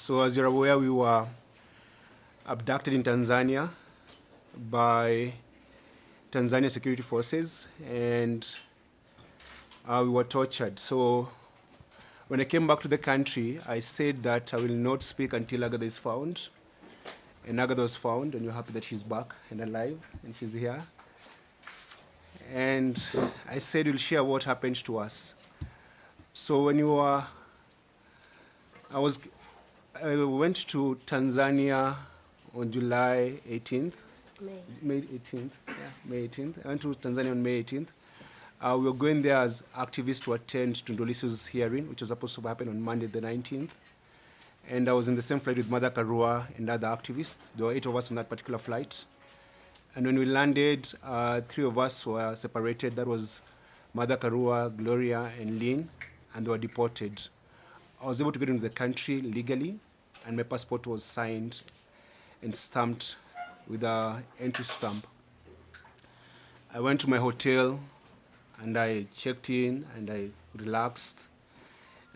So as you're aware, we were abducted in Tanzania by Tanzania security forces, and we were tortured. So when I came back to the country, I said that I will not speak until Agather is found. And Agather was found, and we're happy that she's back and alive, and she's here. And I said we'll share what happened to us. So when you were, I went to Tanzania on July 18th. May 18th, yeah, May 18th. I went to Tanzania on May 18th. We were going there as activists to attend to Ndolisu's hearing, which was supposed to happen on Monday the 19th. And I was in the same flight with Mother Karua and other activists. There were 8 of us on that particular flight. And when we landed, 3 of us were separated. That was Mother Karua, Gloria, and Lynn, and they were deported. I was able to get into the country legally, and my passport was signed and stamped with an entry stamp. I went to my hotel, and I checked in, and I relaxed.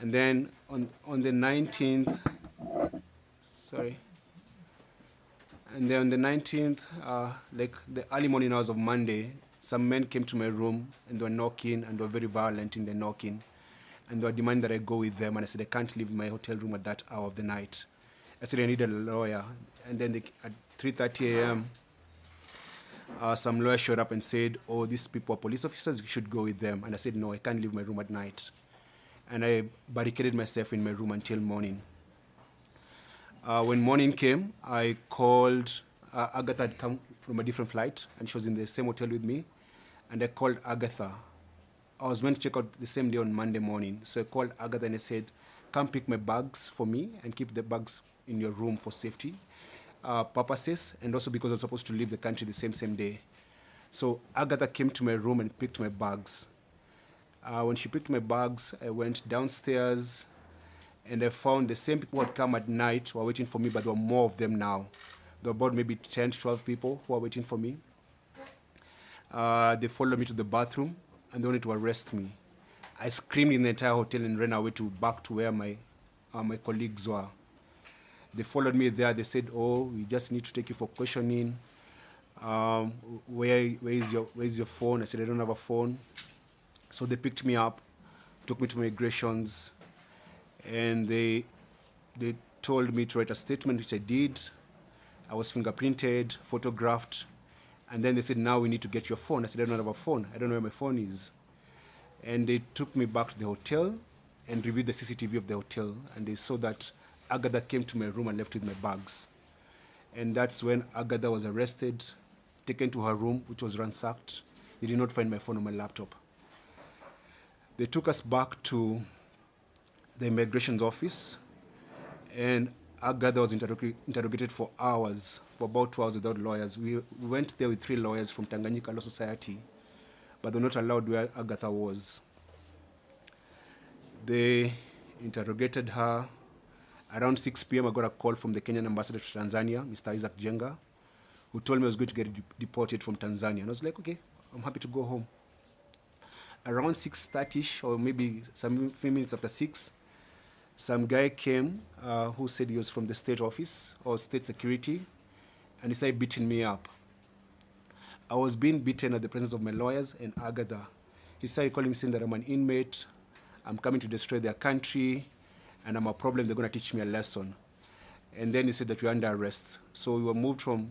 And then on the 19th, and then on the 19th, like the early morning hours of Monday, some men came to my room and they were knocking, and they were very violent in their knocking. And they were demanding that I go with them, and I said, I can't leave my hotel room at that hour of the night. I said, I need a lawyer. And then at 3:30 a.m., some lawyer showed up and said, oh, these people are police officers, you should go with them. And I said, no, I can't leave my room at night. And I barricaded myself in my room until morning. When morning came, I called, Agatha had come from a different flight, and she was in the same hotel with me, and I called Agatha. I was meant to check out the same day on Monday morning, so I called Agatha and I said, come pick my bags for me and keep the bags in your room for safety purposes, and also because I was supposed to leave the country the same day. So Agatha came to my room and picked my bags. When she picked my bags, I went downstairs, and I found the same people who had come at night who were waiting for me, but there were more of them now. There were about maybe 10 to 12 people who were waiting for me. They followed me to the bathroom, and they wanted to arrest me. I screamed in the entire hotel and ran away back to where my colleagues were. They followed me there. They said, oh, we just need to take you for questioning. Where is your phone? I said, I don't have a phone. So they picked me up, took me to migrations, and they told me to write a statement, which I did. I was fingerprinted, photographed, and then they said, now we need to get your phone. I said, I don't have a phone. I don't know where my phone is. And they took me back to the hotel and reviewed the CCTV of the hotel, and they saw that Agatha came to my room and left with my bags. And that's when Agatha was arrested, taken to her room, which was ransacked. They did not find my phone or my laptop. They took us back to the immigration office, and Agatha was interrogated for hours, for about 2 hours without lawyers. We went there with 3 lawyers from Tanganyika Law Society, but they were not allowed where Agatha was. They interrogated her. Around 6 p.m., I got a call from the Kenyan ambassador to Tanzania, Mr. Isaac Jenga, who told me I was going to get deported from Tanzania. And I was like, okay, I'm happy to go home. Around 6:30-ish, or maybe some few minutes after 6, some guy came who said he was from the state office or state security, and he started beating me up. I was being beaten at the presence of my lawyers and Agatha. He started calling me, saying that I'm an inmate, I'm coming to destroy their country, and I'm a problem, they're going to teach me a lesson. And then he said that we're under arrest. So we were moved from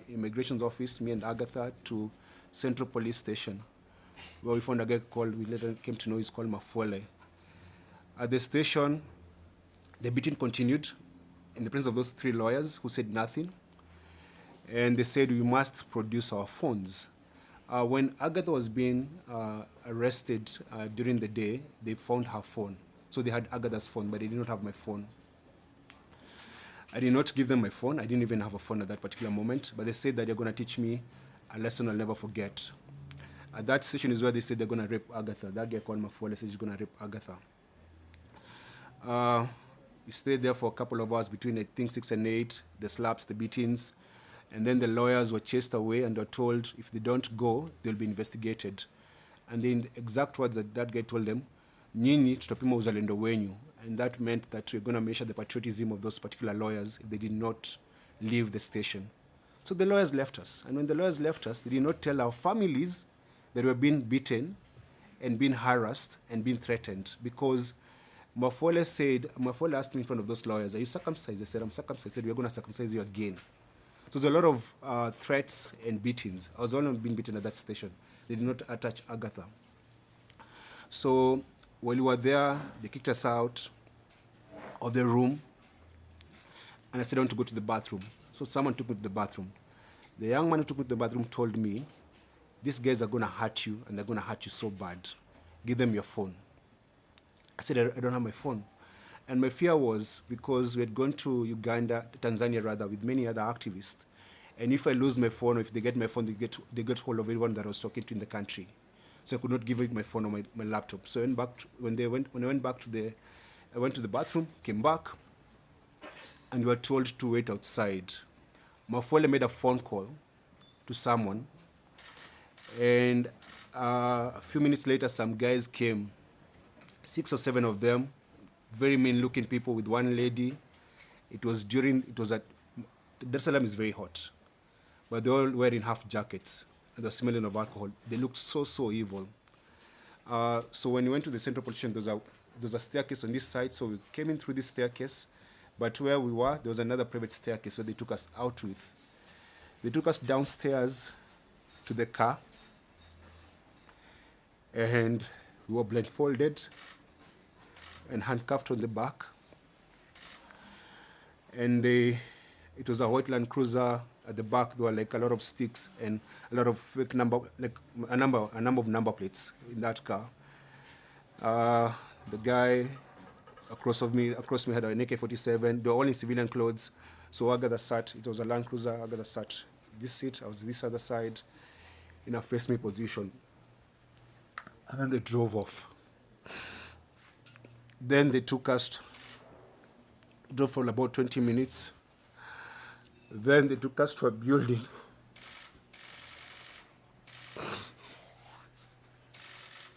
immigration's office, me and Agatha, to Central Police Station, where we found a guy called, we later came to know he's called Mafole. At the station, the beating continued in the presence of those 3 lawyers who said nothing. And they said we must produce our phones. When Agatha was being arrested during the day, they found her phone. So they had Agatha's phone, but they did not have my phone. I did not give them my phone. I didn't even have a phone at that particular moment, but they said that they're going to teach me a lesson I'll never forget. At that session is where they said they're going to rape Agatha. That guy called Mafole said he's going to rape Agatha. We stayed there for a couple of hours between, I think, 6 and 8, the slaps, the beatings, and then the lawyers were chased away and were told if they don't go, they'll be investigated. And the exact words that guy told them, nyinyi tutapima uzalendo wenyu. and that meant that we're going to measure the patriotism of those particular lawyers if they did not leave the station. So the lawyers left us, and when the lawyers left us, they did not tell our families that we were being beaten and being harassed and being threatened, because Mafole asked me in front of those lawyers, "Are you circumcised?" I said, "I'm circumcised." I said, "We're going to circumcise you again." So there's a lot of threats and beatings. I was the one being beaten at that station. They did not attach Agatha. So while we were there, they kicked us out of the room, and I said I want to go to the bathroom. So someone took me to the bathroom. The young man who took me to the bathroom told me, "These guys are going to hurt you, and they're going to hurt you so bad. Give them your phone." I said, I don't have my phone. And my fear was, because we had gone to Uganda, Tanzania rather, with many other activists, and if I lose my phone, or if they get my phone, they get hold of everyone that I was talking to in the country. So I could not give it my phone or my laptop. So when I went back to the bathroom, came back, and we were told to wait outside. Mafole made a phone call to someone, and a few minutes later, some guys came, 6 or 7 of them, very mean-looking people with one lady. It was at, Dar es Salaam is very hot, but they all wearing half jackets, and the smelling of alcohol. They looked so evil. So when we went to the central police station, there was a staircase on this side, so we came in through this staircase, but where we were, there was another private staircase, so they took us out with. They took us downstairs to the car, and we were blindfolded and handcuffed on the back. And it was a white Land Cruiser. At the back, there were like a lot of sticks and a lot of fake number, like a number of number plates in that car. The guy across me had an AK-47. They were all in civilian clothes. So Agather sat, it was a Land Cruiser. Agather sat this seat, I was this other side, in a face me position. And then they drove off. Then they took us, drove for about 20 minutes. Then they took us to a building.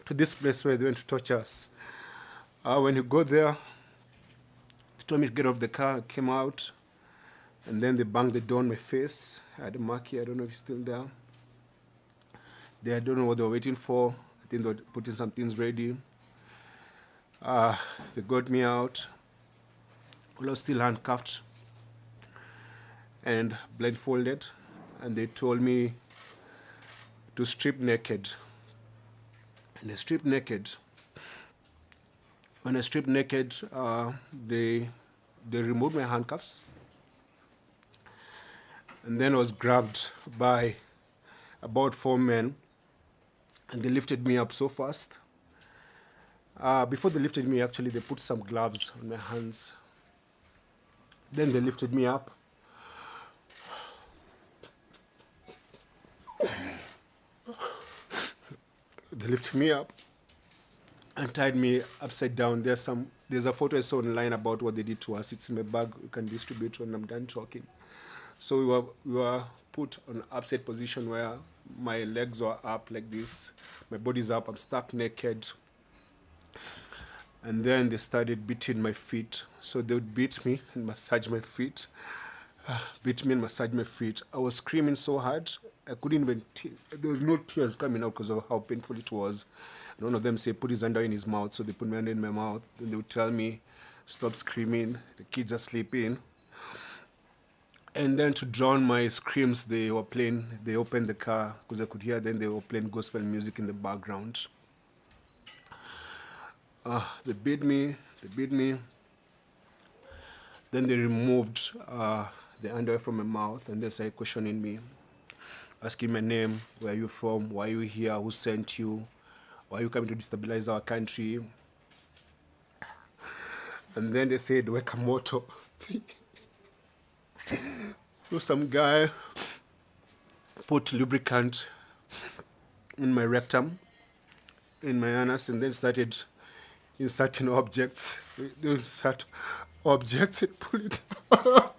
To this place where they went to torture us. When you go there, they told me to get off the car. I came out, and then they banged the door on my face. I had a mark here, I don't know if it's still there. I don't know what they were waiting for. I think they were putting some things ready. They got me out. I was still handcuffed and blindfolded, and they told me to strip naked. And I stripped naked. When I stripped naked, they removed my handcuffs, and then I was grabbed by about 4 men, and they lifted me up so fast. Before they lifted me, actually, they put some gloves on my hands. Then they lifted me up. They lifted me up and tied me upside down. There's a photo I saw online about what they did to us. It's in my bag. You can distribute when I'm done talking. So we were put on upside position where my legs were up like this. My body's up. I'm stuck naked. And then they started beating my feet. So they would beat me and massage my feet. Beat me and massage my feet. I was screaming so hard, I couldn't even, there was no tears coming out because of how painful it was. And one of them said, put his hand in his mouth. So they put my hand in my mouth. Then they would tell me, stop screaming. The kids are sleeping. And then to drown my screams, they opened the car because I could hear them. They were playing gospel music in the background. They beat me. Then they removed the underwear from my mouth, and they started questioning me, asking my name, where are you from, why are you here, who sent you, why are you coming to destabilize our country? And then they said, weka moto. So some guy put lubricant in my rectum, in my anus, and then started inserting objects. They insert objects and pull it out.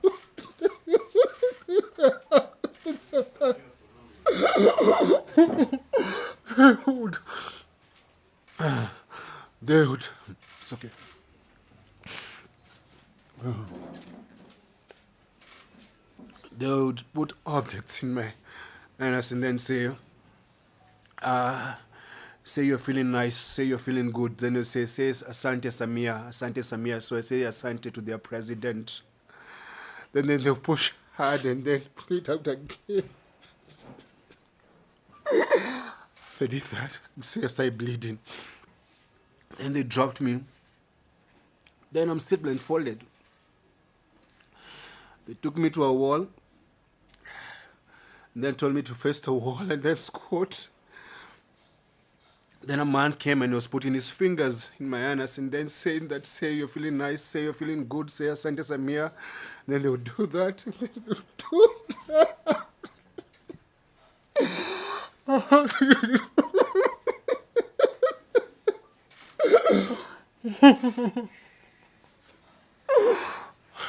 Dude, it's okay. they would put objects in my anus and then say you're feeling nice, say you're feeling good. Then you say Asante Samia, Asante Samia. So I say Asante to their president. Then they'll push hard and then pull it out again. They did that. Say I started bleeding. And they dropped me. Then I'm still blindfolded. They took me to a wall and then told me to face the wall and then squat. Then a man came and was putting his fingers in my anus and then saying that, say you're feeling nice, say you're feeling good, say Asante Samia. Then they would do that. And then they would do that.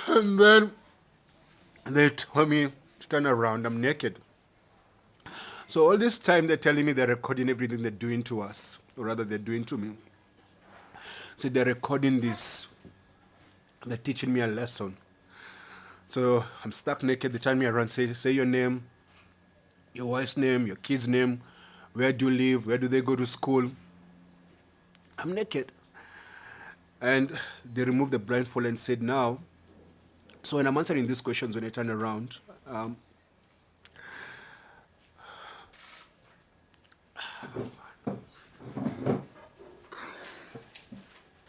And then they told me to turn around. I'm naked. So all this time they're telling me they're recording everything they're doing to us, or rather they're doing to me. So they're recording this. They're teaching me a lesson. So I'm stuck naked. They turn me around, say your name, your wife's name, your kid's name, where do you live, where do they go to school. I'm naked. And they removed the blindfold and said, now, so when I'm answering these questions, when I turn around,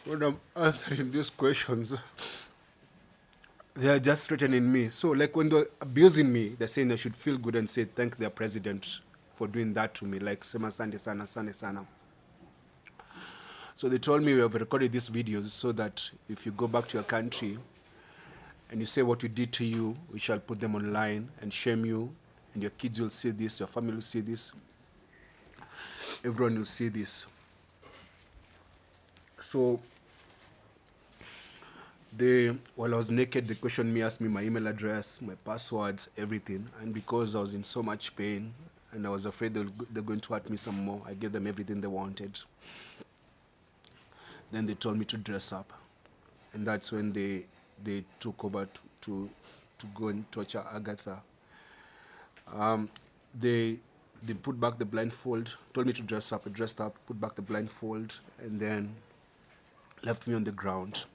when I'm answering these questions, they are just threatening me. So like when they're abusing me, they're saying I should feel good and say thank their president for doing that to me, like Sema Sande Sana, Sande Sana. So they told me we have recorded these videos so that if you go back to your country and you say what we did to you, we shall put them online and shame you, and your kids will see this, your family will see this, everyone will see this. So while I was naked, they questioned me, asked me my email address, my passwords, everything. And because I was in so much pain and I was afraid they're going to hurt me some more, I gave them everything they wanted. Then they told me to dress up. And that's when they took over to go and torture Agather. They put back the blindfold, told me to dress up. I dressed up, put back the blindfold, and then left me on the ground.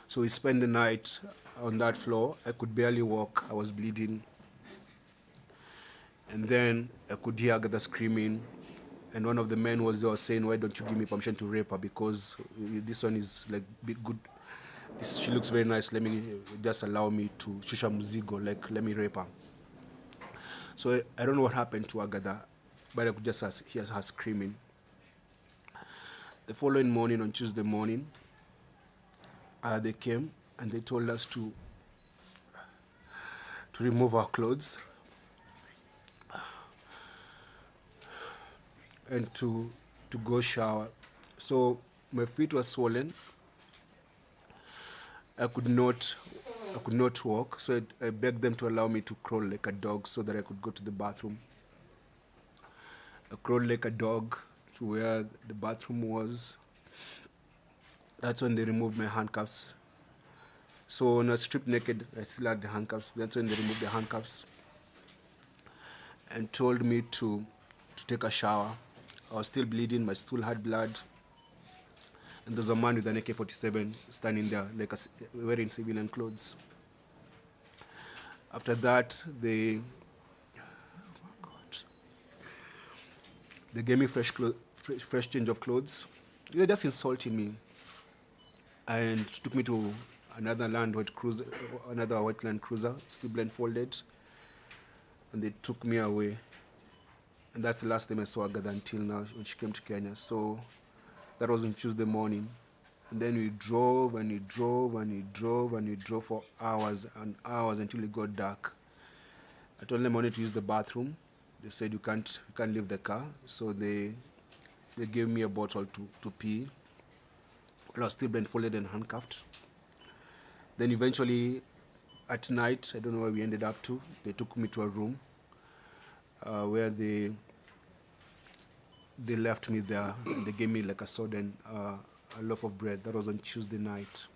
So we spent the night on that floor. I could barely walk. I was bleeding. And then I could hear Agatha screaming. And one of the men was there saying, why don't you give me permission to rape her? Because this one is like big good. She looks very nice. Let me just allow me to shusha muzigo, like let me rape her. So I don't know what happened to Agatha, but I could just hear her screaming. The following morning, on Tuesday morning, they came and they told us to remove our clothes and to go shower. So my feet were swollen. I could not walk, so I begged them to allow me to crawl like a dog so that I could go to the bathroom. I crawled like a dog to where the bathroom was. That's when they removed my handcuffs. So when I was stripped naked, I still had the handcuffs. That's when they removed the handcuffs and told me to take a shower. I was still bleeding, my stool had blood. And there's a man with an AK-47 standing there, like wearing civilian clothes. After that, they gave me fresh change of clothes. They were just insulting me, and took me to another white Land Cruiser, still blindfolded, and they took me away. And that's the last time I saw Agatha until now, when she came to Kenya. So that was on Tuesday morning. And then we drove and we drove and we drove and we drove for hours and hours until it got dark. I told them I wanted to use the bathroom. They said you can't leave the car. So they gave me a bottle to pee. I was still blindfolded and handcuffed. Then eventually at night, I don't know where we ended up to, they took me to a room where they left me there. And they gave me like a soda and a loaf of bread. That was on Tuesday night.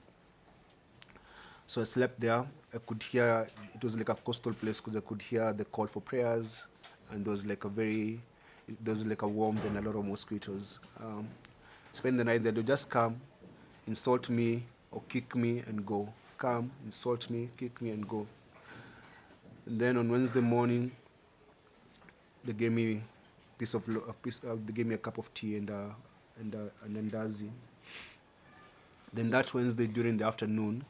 So I slept there. I could hear, it was like a coastal place because I could hear the call for prayers, and there was like a warmth and a lot of mosquitoes. Spend the night there. They'll just come, insult me or kick me and go. Come, insult me, kick me and go. And then on Wednesday morning, they gave me they gave me a cup of tea and an andazi. Then that Wednesday during the afternoon,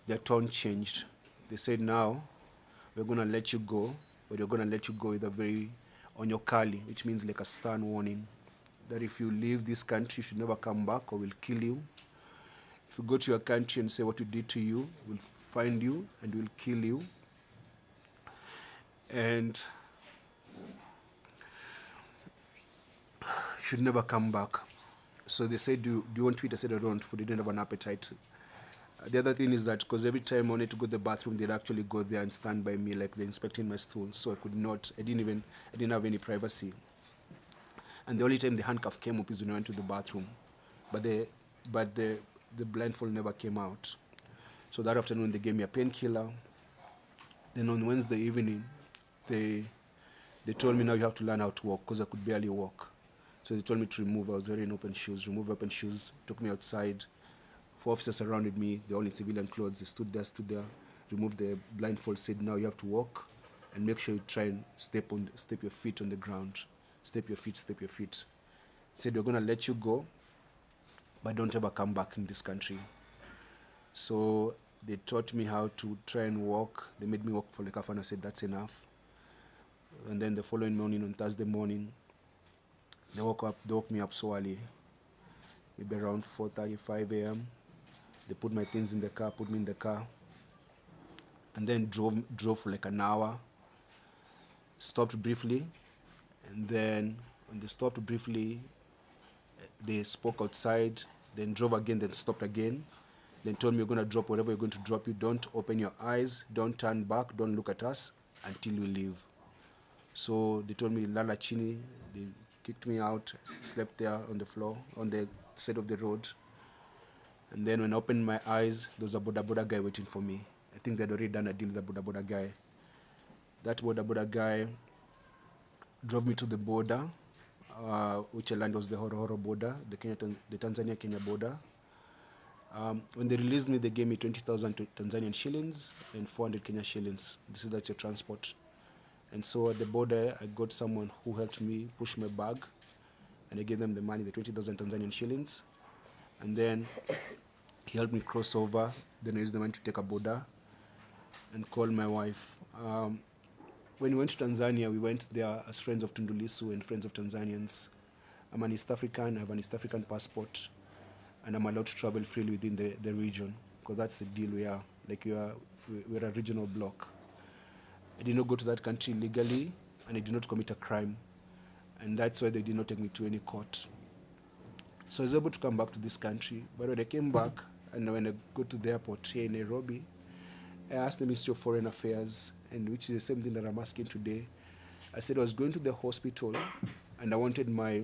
their tone changed. They said, now we're going to let you go, but we're going to let you go with a very onyokali, which means like a stern warning, that if you leave this country, you should never come back or we'll kill you. If you go to your country and say what we did to you, we'll find you and we'll kill you. And you should never come back. So they said, do you want to eat? I said, I don't want food. I didn't have an appetite. The other thing is that because every time I wanted to go to the bathroom, they'd actually go there and stand by me like they're inspecting my stool. So I didn't have any privacy. And the only time the handcuff came up is when I went to the bathroom. But the blindfold never came out. So that afternoon, they gave me a painkiller. Then on Wednesday evening, they told me, now you have to learn how to walk, because I could barely walk. So they told me to remove. I was wearing open shoes. Remove open shoes, took me outside. 4 officers surrounded me. They're all in civilian clothes. They stood there, removed the blindfold, said, now you have to walk, and make sure you try and step your feet on the ground. Step your feet. Said, we're going to let you go, but don't ever come back in this country. So they taught me how to try and walk. They made me walk for like half an hour. I said, that's enough. And then the following morning, on Thursday morning, they woke me up so early, maybe around 4:35 a.m. They put my things in the car, put me in the car, and then drove for like an hour, stopped briefly, and then when they stopped briefly, they spoke outside, then drove again, then stopped again, then told me, you're going to drop whatever you're going to drop. You don't open your eyes, don't turn back, don't look at us until you leave. So they told me, lala chini. They kicked me out, slept there on the floor, on the side of the road. And then when I opened my eyes, there was a boda boda guy waiting for me. I think they'd already done a deal with the boda boda guy. That boda boda guy drove me to the border, which I learned was the Horo border, the Tanzania-Kenya border. When they released me, they gave me 20,000 Tanzanian shillings and 400 Kenya shillings. They said, that's your transport. And so at the border, I got someone who helped me push my bag, and I gave them the money, the 20,000 Tanzanian shillings. And then he helped me cross over. Then I used the money to take a border and call my wife. When we went to Tanzania, we went there as friends of Tundu Lissu and friends of Tanzanians. I'm an East African, I have an East African passport, and I'm allowed to travel freely within the region, because that's the deal we are. Like we're a regional bloc. I did not go to that country legally, and I did not commit a crime. And that's why they did not take me to any court. So I was able to come back to this country. But when I came back, and when I go to the airport here in Nairobi, I asked the Ministry of Foreign Affairs, and which is the same thing that I'm asking today. I said I was going to the hospital, and I wanted my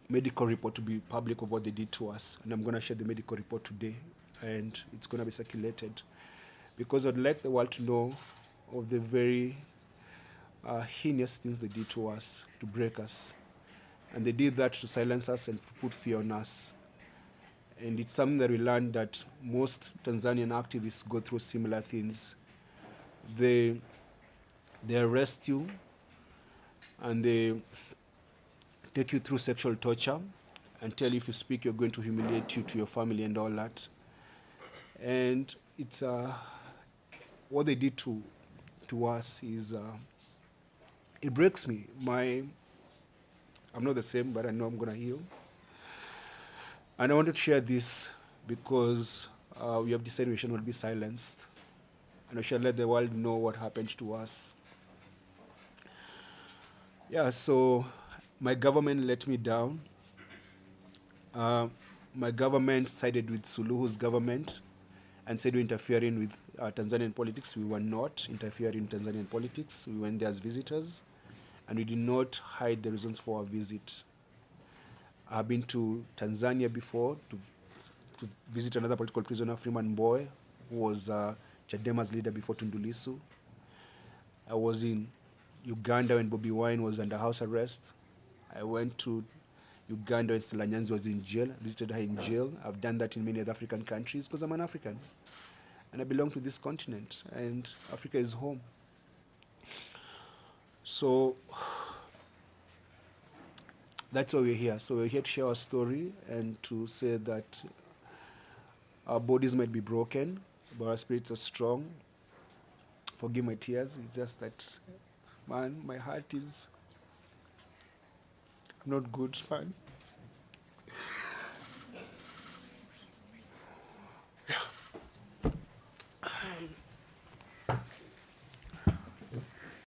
medical report to be public of what they did to us. And I'm going to share the medical report today, and it's going to be circulated. Because I'd like the world to know of the very heinous things they did to us, to break us. And they did that to silence us and to put fear on us. And it's something that we learned, that most Tanzanian activists go through similar things. They arrest you, and they take you through sexual torture and tell you if you speak, you're going to humiliate you to your family and all that. And it's what they did to us is, it breaks me. I'm not the same, but I know I'm going to heal. And I wanted to share this because we have decided we should not be silenced. And we should let the world know what happened to us. Yeah, so my government let me down. My government sided with Suluhu's government and said we're interfering with Tanzanian politics. We were not interfering in Tanzanian politics. We went there as visitors, and we did not hide the reasons for our visit. I've been to Tanzania before to to visit another political prisoner, Freeman Mbowe, who was Chadema's leader before Tundu Lissu. I was in Uganda when Bobi Wine was under house arrest. I went to Uganda when Stella Nyanzi was in jail, visited her in jail. I've done that in many other African countries because I'm an African. And I belong to this continent, and Africa is home. So that's why we're here. So we're here to share our story and to say that our bodies might be broken, but our spirits are strong. Forgive my tears. It's just that, man, my heart is... I'm not good, man.